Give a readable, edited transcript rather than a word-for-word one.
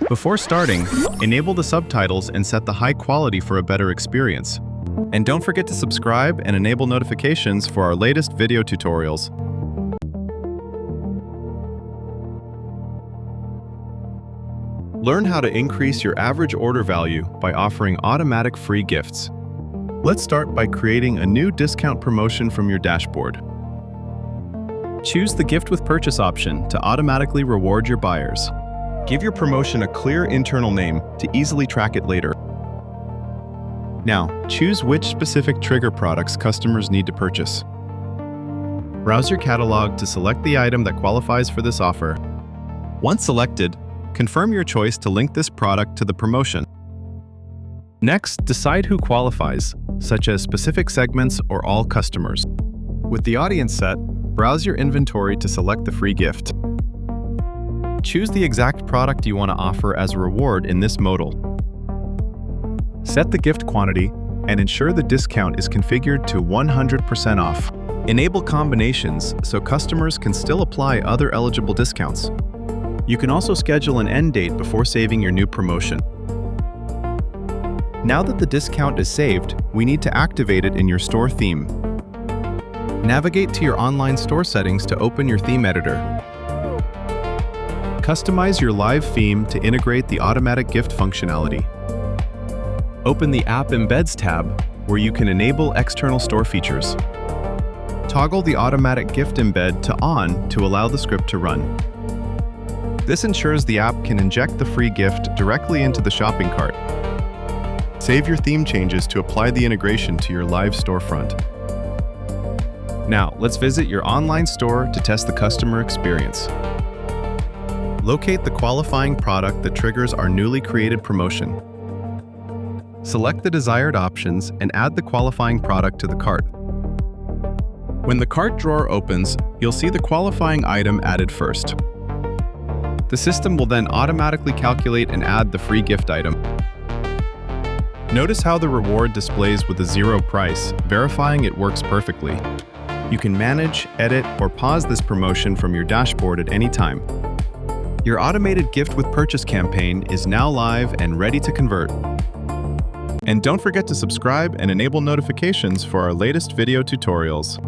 Before starting, enable the subtitles and set the high quality for a better experience. And don't forget to subscribe and enable notifications for our latest video tutorials. Learn how to increase your average order value by offering automatic free gifts. Let's start by creating a new discount promotion from your dashboard. Choose the Gift with Purchase option to automatically reward your buyers. Give your promotion a clear internal name to easily track it later. Now, choose which specific trigger products customers need to purchase. Browse your catalog to select the item that qualifies for this offer. Once selected, confirm your choice to link this product to the promotion. Next, decide who qualifies, such as specific segments or all customers. With the audience set, browse your inventory to select the free gift. Choose the exact product you want to offer as a reward in this modal. Set the gift quantity and ensure the discount is configured to 100% off. Enable combinations so customers can still apply other eligible discounts. You can also schedule an end date before saving your new promotion. Now that the discount is saved, we need to activate it in your store theme. Navigate to your online store settings to open your theme editor. Customize your live theme to integrate the automatic gift functionality. Open the App Embeds tab, where you can enable external store features. Toggle the automatic gift embed to on to allow the script to run. This ensures the app can inject the free gift directly into the shopping cart. Save your theme changes to apply the integration to your live storefront. Now, let's visit your online store to test the customer experience. Locate the qualifying product that triggers our newly created promotion. Select the desired options and add the qualifying product to the cart. When the cart drawer opens, you'll see the qualifying item added first. The system will then automatically calculate and add the free gift item. Notice how the reward displays with a zero price, verifying it works perfectly. You can manage, edit, or pause this promotion from your dashboard at any time. Your automated gift with purchase campaign is now live and ready to convert. And don't forget to subscribe and enable notifications for our latest video tutorials.